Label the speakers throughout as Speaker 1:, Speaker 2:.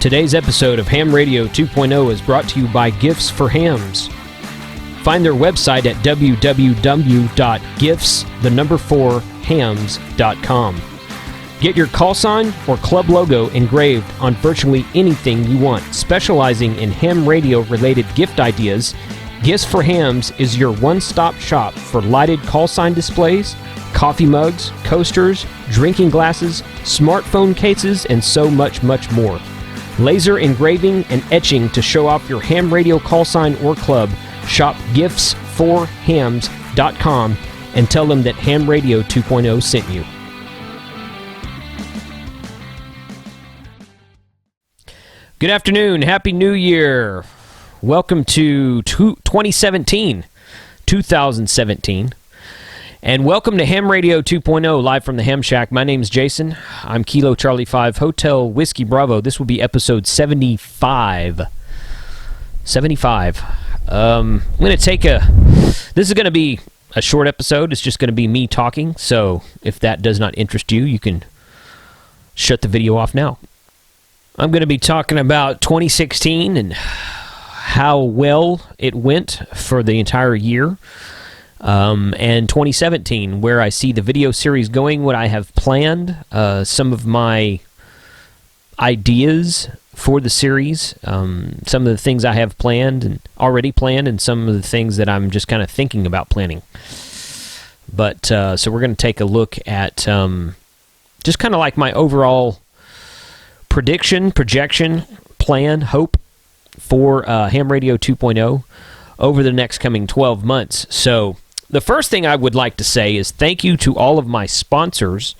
Speaker 1: Today's episode of Ham Radio 2.0 is brought to you by Gifts for Hams. Find their website at www.gifts4hams.com. Get your call sign or club logo engraved on virtually anything you want. Specializing in ham radio related gift ideas, Gifts for Hams is your one-stop shop for lighted call sign displays, coffee mugs, coasters, drinking glasses, smartphone cases, and so much more. Laser engraving and etching to show off your ham radio call sign or club. Shop gifts4hams.com and tell them that Ham Radio 2.0 sent you. Good afternoon. Happy New Year. Welcome to 2017. And welcome to Ham Radio 2.0, live from the Ham Shack. My name's Jason. I'm Kilo Charlie 5, Hotel Whiskey Bravo. This will be episode 75. I'm going to take this is going to be a short episode. It's just going to be me talking. So if that does not interest you, you can shut the video off now. I'm going to be talking about 2016 and how well it went for the entire year. And 2017, where I see the video series going, what I have planned, some of my ideas for the series, some of the things I have planned and already planned, and some of the things that I'm just kind of thinking about planning. But so we're going to take a look at just kind of like my overall prediction, projection, plan, hope for Ham Radio 2.0 over the next coming 12 months. So the first thing I would like to say is thank you to all of my sponsors.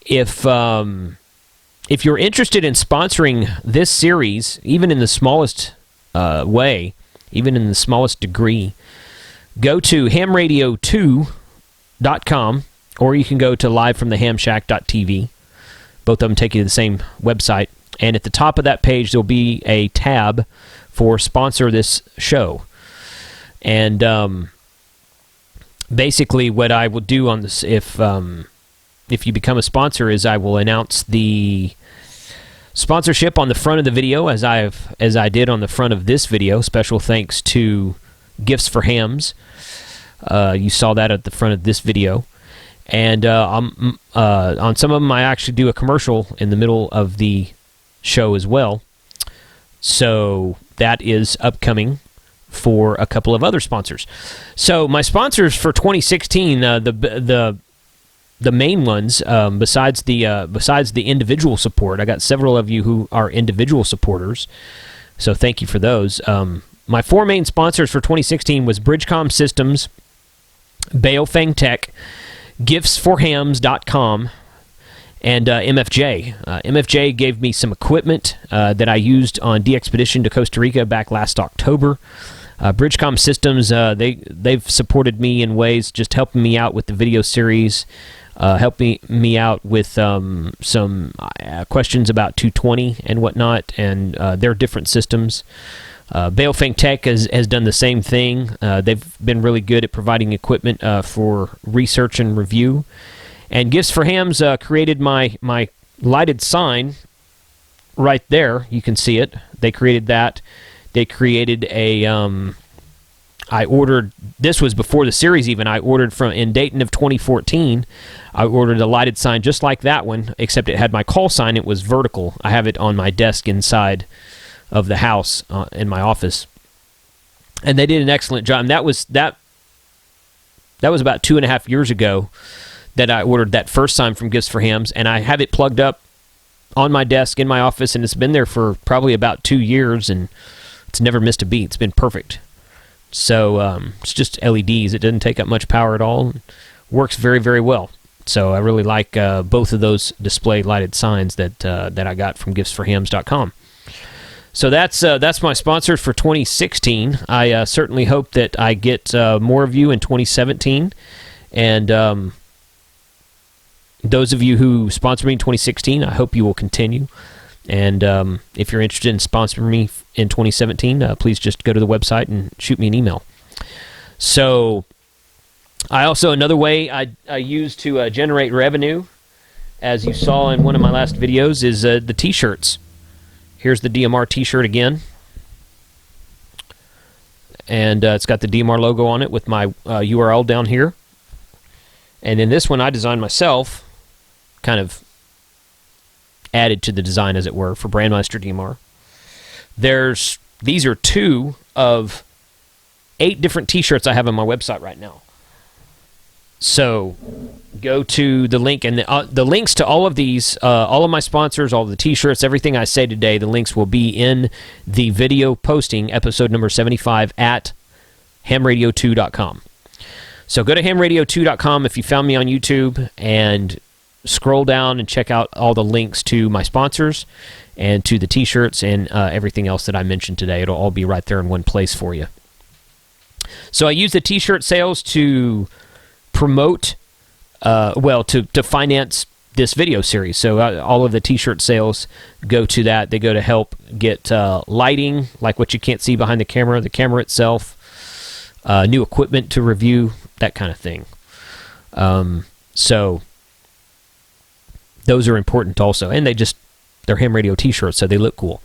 Speaker 1: If you're interested in sponsoring this series, even in the smallest way, even in the smallest degree, go to hamradio2.com, or you can go to livefromthehamshack.tv. Both of them take you to the same website. And at the top of that page, there'll be a tab for sponsor this show. And basically what I will do on this, if you become a sponsor, is I will announce the sponsorship on the front of the video, as I did on the front of this video. Special thanks to Gifts for Hams. You saw that at the front of this video. And on some of them, I actually do a commercial in the middle of the show as well. So that is upcoming for a couple of other sponsors. So my sponsors for 2016, the main ones, besides the individual support, I got several of you who are individual supporters. So thank you for those. My four main sponsors for 2016 was Bridgecom Systems, Baofeng Tech, Gifts4Hams.com, and MFJ. MFJ gave me some equipment that I used on DXpedition to Costa Rica back last October. Bridgecom Systems, they've supported me in ways, just helping me out with the video series, helping me out with some questions about 220 and whatnot, and their different systems. Baofeng Tech has done the same thing. They've been really good at providing equipment for research and review. And Gifts for Hams created my lighted sign right there. You can see it. They created that. They created a... I ordered... This was before the series even. I ordered in Dayton of 2014. I ordered a lighted sign just like that one, except it had my call sign. It was vertical. I have it on my desk inside of the house in my office. And they did an excellent job. And that was about 2.5 years ago that I ordered that first sign from Gifts for Hams, and I have it plugged up on my desk in my office, and it's been there for probably about 2 years, and it's never missed a beat. It's been perfect. So it's just LEDs. It doesn't take up much power at all. Works very, very well. So I really like both of those display lighted signs that I got from gifts4hams.com. So that's my sponsors for 2016. I certainly hope that I get more of you in 2017. And those of you who sponsored me in 2016, I hope you will continue. And if you're interested in sponsoring me in 2017, please just go to the website and shoot me an email. So I also, another way I use to generate revenue, as you saw in one of my last videos, is the t-shirts. Here's the DMR t-shirt again. And it's got the DMR logo on it with my URL down here. And then this one I designed myself, kind of added to the design, as it were, for Brandmeister DMR. These are 2 of 8 different t-shirts I have on my website right now. So go to the link, and the links to all of these, all of my sponsors, all of the t-shirts, everything I say today, the links will be in the video posting, episode number 75, at hamradio2.com. So go to hamradio2.com if you found me on YouTube, and scroll down and check out all the links to my sponsors and to the t-shirts and everything else that I mentioned today. It'll all be right there in one place for you. So I use the t-shirt sales to promote, to finance this video series. So all of the t-shirt sales go to that. They go to help get lighting, like what you can't see behind the camera itself, new equipment to review, that kind of thing. So those are important also. And they're ham radio t-shirts, so they look cool.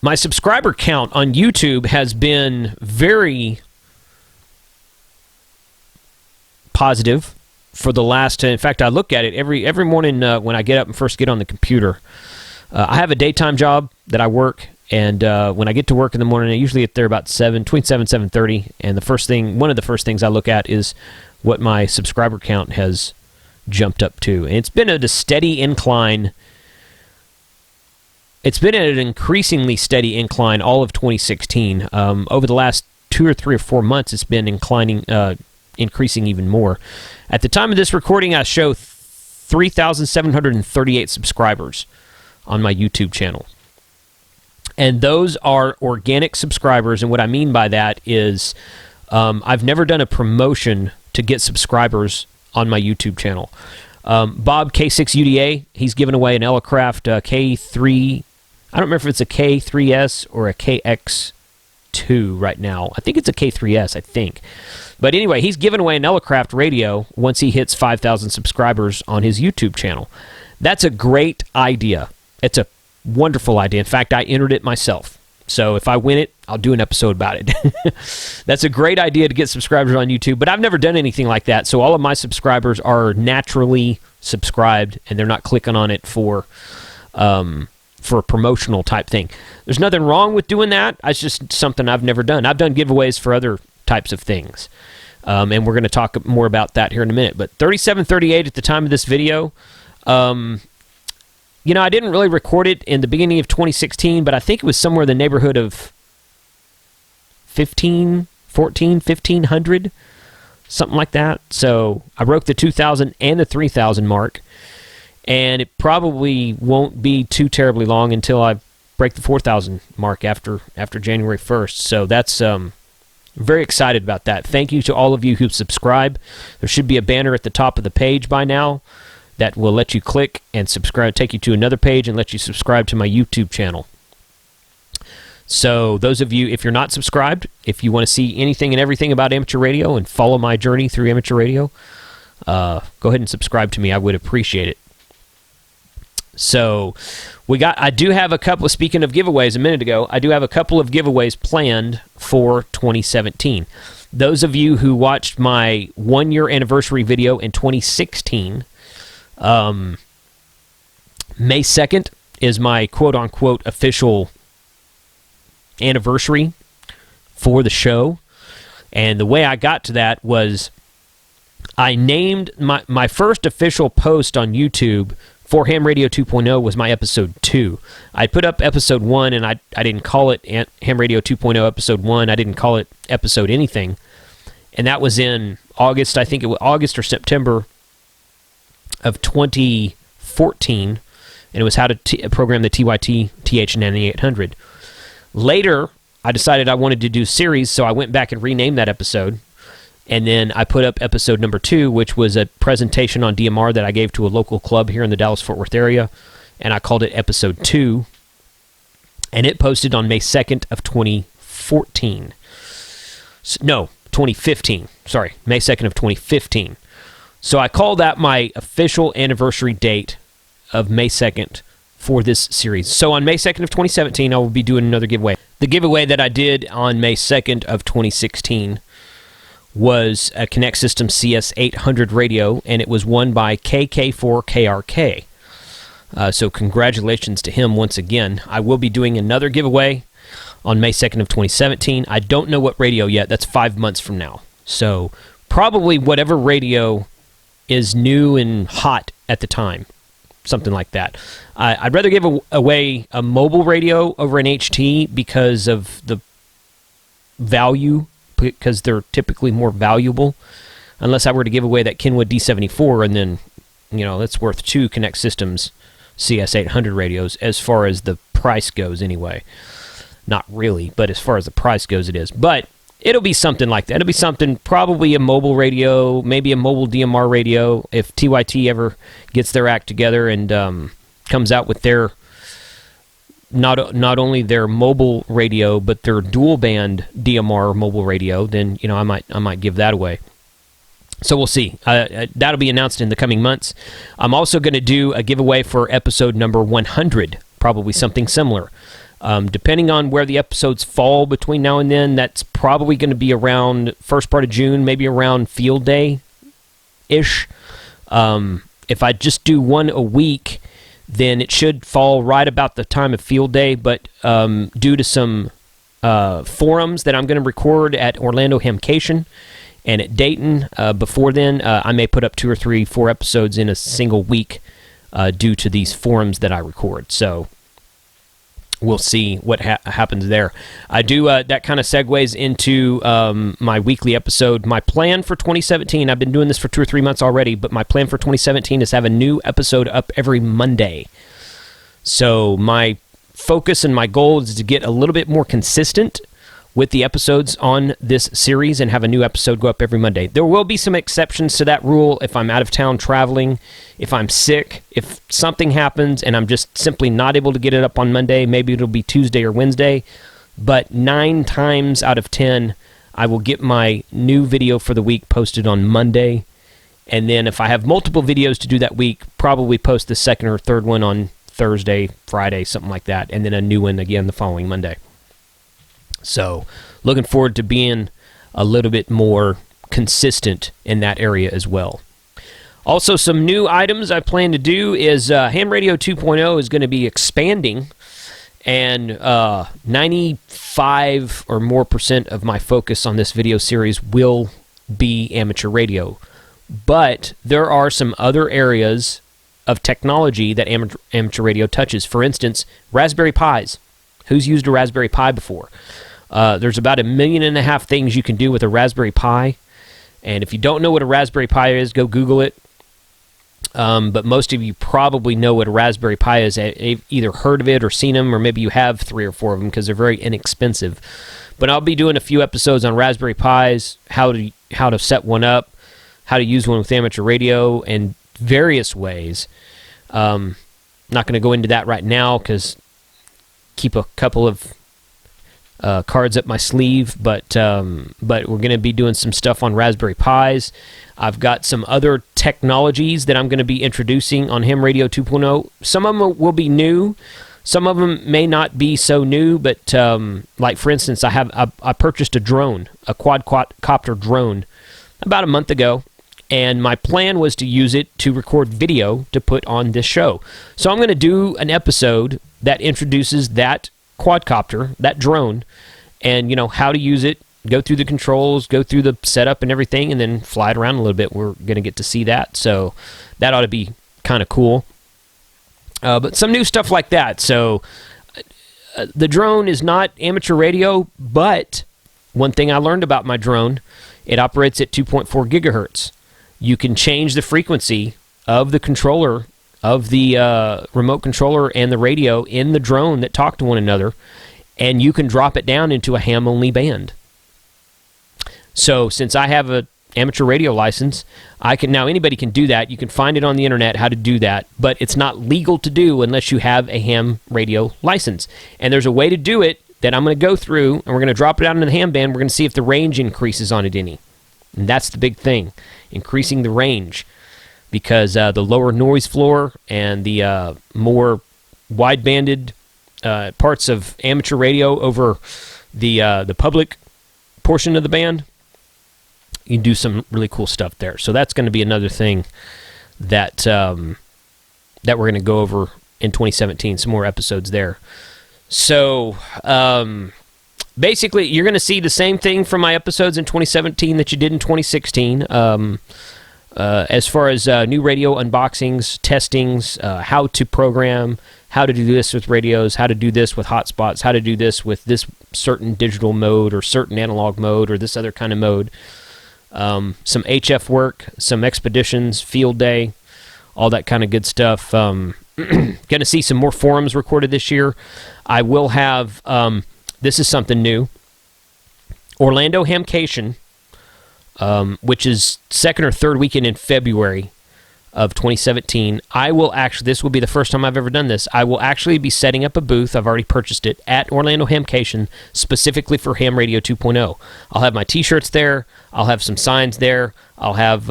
Speaker 1: My subscriber count on YouTube has been very positive for the last, in fact, I look at it every morning when I get up and first get on the computer. I have a daytime job that I work, and when I get to work in the morning, I usually get there about between 7 and 7:30, and one of the first things I look at is what my subscriber count has jumped up to. And it's been at a steady incline. It's been at an increasingly steady incline all of 2016. Over the last 2 or 3 or 4 months, it's been increasing even more. At the time of this recording, I show 3,738 subscribers on my YouTube channel. And those are organic subscribers, and what I mean by that is I've never done a promotion to get subscribers on my YouTube channel. Bob K6UDA, he's given away an Elecraft K3, I don't remember if it's a K3S or a KX2 right now. I think it's a K3S, I think. But anyway, he's given away an Elecraft radio once he hits 5,000 subscribers on his YouTube channel. That's a great idea. It's a wonderful idea. In fact, I entered it myself. So if I win it, I'll do an episode about it. That's a great idea to get subscribers on YouTube, but I've never done anything like that. So all of my subscribers are naturally subscribed, and they're not clicking on it for a promotional type thing. There's nothing wrong with doing that. It's just something I've never done. I've done giveaways for other types of things, and we're going to talk more about that here in a minute. But 3738 at the time of this video, I didn't really record it in the beginning of 2016, but I think it was somewhere in the neighborhood of 1,500, something like that. So I broke the 2,000 and the 3,000 mark, and it probably won't be too terribly long until I break the 4,000 mark after January 1st. So that's very excited about that. Thank you to all of you who subscribe. There should be a banner at the top of the page by now that will let you click and subscribe, take you to another page and let you subscribe to my YouTube channel. So those of you, if you're not subscribed, if you want to see anything and everything about amateur radio and follow my journey through amateur radio, go ahead and subscribe to me. I would appreciate it. So I do have a couple, speaking of giveaways a minute ago, I do have a couple of giveaways planned for 2017. Those of you who watched my 1-year anniversary video in 2016, May 2nd is my quote-unquote official anniversary for the show. And the way I got to that was I named my first official post on YouTube for Ham Radio 2.0 was my episode 2. I put up episode 1, and I didn't call it Ham Radio 2.0 episode 1. I didn't call it episode anything. And that was in August, I think it was August or September of 2014, and it was how to program the TYT TH9800. Later, I decided I wanted to do series, so I went back and renamed that episode, and then I put up episode number 2, which was a presentation on DMR that I gave to a local club here in the Dallas-Fort Worth area, and I called it episode 2, and it posted on May 2nd of 2014. No, 2015. Sorry, May 2nd of 2015. So I call that my official anniversary date of May 2nd for this series. So on May 2nd of 2017, I will be doing another giveaway. The giveaway that I did on May 2nd of 2016 was a Connect System CS800 radio, and it was won by KK4KRK. So congratulations to him once again. I will be doing another giveaway on May 2nd of 2017. I don't know what radio yet. That's 5 months from now. So probably whatever radio is new and hot at the time. Something like that. I'd rather give away a mobile radio over an HT because of the value, because they're typically more valuable. Unless I were to give away that Kenwood D74, and then, that's worth 2 Connect Systems CS800 radios as far as the price goes anyway. Not really, but as far as the price goes, it is. But it'll be something like that. It'll be something, probably a mobile radio, maybe a mobile DMR radio, if TYT ever gets their act together and comes out with their, not only their mobile radio, but their dual band DMR mobile radio, then, I might give that away. So we'll see. That'll be announced in the coming months. I'm also going to do a giveaway for episode number 100, probably something similar. Depending on where the episodes fall between now and then, that's probably going to be around first part of June, maybe around Field Day-ish. If I just do one a week, then it should fall right about the time of Field Day, but due to some forums that I'm going to record at Orlando Hamcation and at Dayton before then, I may put up 2 or 3, 4 episodes in a single week due to these forums that I record. So we'll see what happens there. I do, that kind of segues into my weekly episode. My plan for 2017, I've been doing this for 2 or 3 months already, but my plan for 2017 is to have a new episode up every Monday. So my focus and my goal is to get a little bit more consistent with the episodes on this series and have a new episode go up every Monday. There will be some exceptions to that rule if I'm out of town traveling, if I'm sick, if something happens and I'm just simply not able to get it up on Monday. Maybe it'll be Tuesday or Wednesday, but 9 times out of 10, I will get my new video for the week posted on Monday. And then if I have multiple videos to do that week, probably post the second or third one on Thursday, Friday, something like that, and then a new one again the following Monday. So, looking forward to being a little bit more consistent in that area as well. Also, some new items I plan to do is Ham Radio 2.0 is going to be expanding, and 95 or more % of my focus on this video series will be amateur radio. But there are some other areas of technology that amateur radio touches. For instance, Raspberry Pis. Who's used a Raspberry Pi before? There's about 1.5 million things you can do with a Raspberry Pi. And if you don't know what a Raspberry Pi is, go Google it. But most of you probably know what a Raspberry Pi is. You've either heard of it or seen them, or maybe you have 3 or 4 of them because they're very inexpensive. But I'll be doing a few episodes on Raspberry Pis, how to set one up, how to use one with amateur radio, and various ways. Not going to go into that right now because keep a couple of cards up my sleeve, but we're going to be doing some stuff on Raspberry Pis. I've got some other technologies that I'm going to be introducing on Ham Radio 2.0. Some of them will be new. Some of them may not be so new, but like for instance, I purchased a drone, a quadcopter drone, about a month ago, and my plan was to use it to record video to put on this show. So I'm going to do an episode that introduces that quadcopter, that drone, and how to use it, go through the controls, go through the setup and everything, and then fly it around a little bit. We're going to get to see that, so that ought to be kind of cool. But some new stuff like that. So the drone is not amateur radio, but one thing I learned about my drone, it operates at 2.4 gigahertz. You can change the frequency of the controller, of the remote controller and the radio in the drone that talk to one another, and you can drop it down into a ham-only band. So since I have an amateur radio license, anybody can do that. You can find it on the internet how to do that, but it's not legal to do unless you have a ham radio license. And there's a way to do it that I'm going to go through, and we're going to drop it out into the ham band. We're going to see if the range increases on it any. And that's the big thing, increasing the range. Because the lower noise floor and the more wide-banded parts of amateur radio over the public portion of the band. You can do some really cool stuff there. So that's going to be another thing that that we're going to go over in 2017. Some more episodes there. So basically, you're going to see the same thing from my episodes in 2017 that you did in 2016. As far as new radio unboxings, testings, how to program, how to do this with radios, how to do this with hotspots, how to do this with this certain digital mode or certain analog mode or this other kind of mode. Some HF work, some expeditions, field day, all that kind of good stuff. Going to see some more forums recorded this year. I will have, this is something new, Orlando Hamcation, which is second or third weekend in February of 2017. I will actually, this will be the first time I've ever done this, I will actually be setting up a booth, I've already purchased it, at Orlando Hamcation, specifically for Ham Radio 2.0. I'll have my t-shirts there, I'll have some signs there, I'll have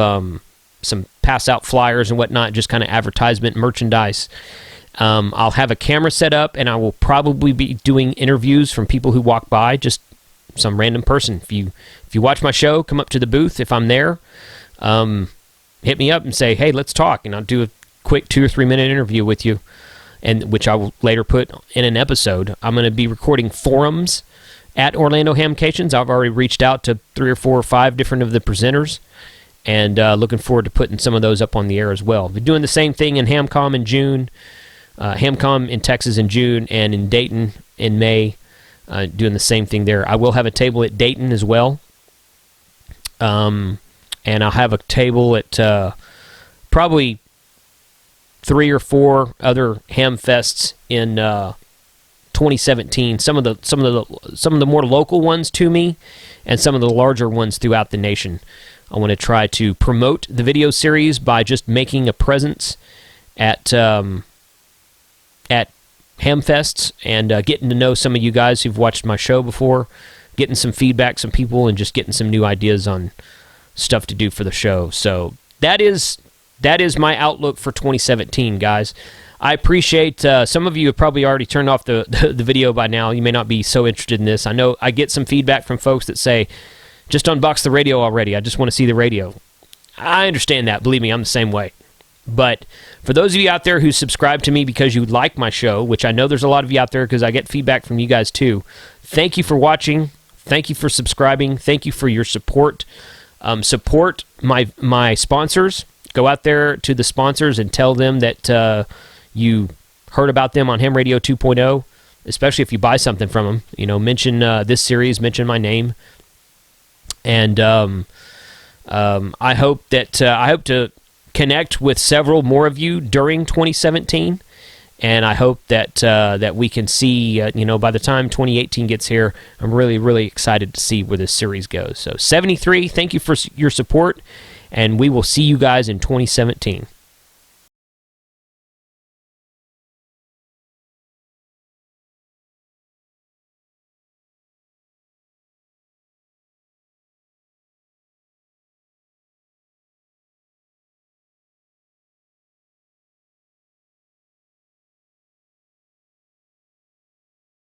Speaker 1: some pass-out flyers and whatnot, just kind of advertisement merchandise. I'll have a camera set up, and I will probably be doing interviews from people who walk by, just some random person. If you watch my show, come up to the booth if I'm there. Hit me up and say, hey, let's talk, and I'll do a quick 2 or 3 minute interview with you, and which I will later put in an episode. I'm going to be recording forums at Orlando Hamcations. I've already reached out to 3 or 4 or 5 different of the presenters, and looking forward to putting some of those up on the air as well. We're doing the same thing in Hamcom in June, Hamcom in Texas in June, and in Dayton in May, doing the same thing there. I will have a table at Dayton as well. And I'll have a table at probably 3 or 4 other ham fests in 2017. Some of the more local ones to me, and some of the larger ones throughout the nation. I want to try to promote the video series by just making a presence at ham fests and getting to know some of you guys who've watched my show before, getting some feedback, some people, and just getting some new ideas on stuff to do for the show. So that is my outlook for 2017, guys. I appreciate some of you have probably already turned off the video by now. You may not be so interested in this. I know I get some feedback from folks that say, just unbox the radio already. I just want to see the radio. I understand that. Believe me, I'm the same way. But for those of you out there who subscribe to me because you like my show, which I know there's a lot of you out there because I get feedback from you guys too, thank you for watching. Thank you for subscribing. Thank you for your support. Support my sponsors. Go out there to the sponsors and tell them that you heard about them on Ham Radio 2.0, especially if you buy something from them. You know, mention this series, mention my name, and I hope to connect with several more of you during 2017. And I hope that we can see, by the time 2018 gets here, I'm really, really excited to see where this series goes. So 73, thank you for your support, and we will see you guys in 2017.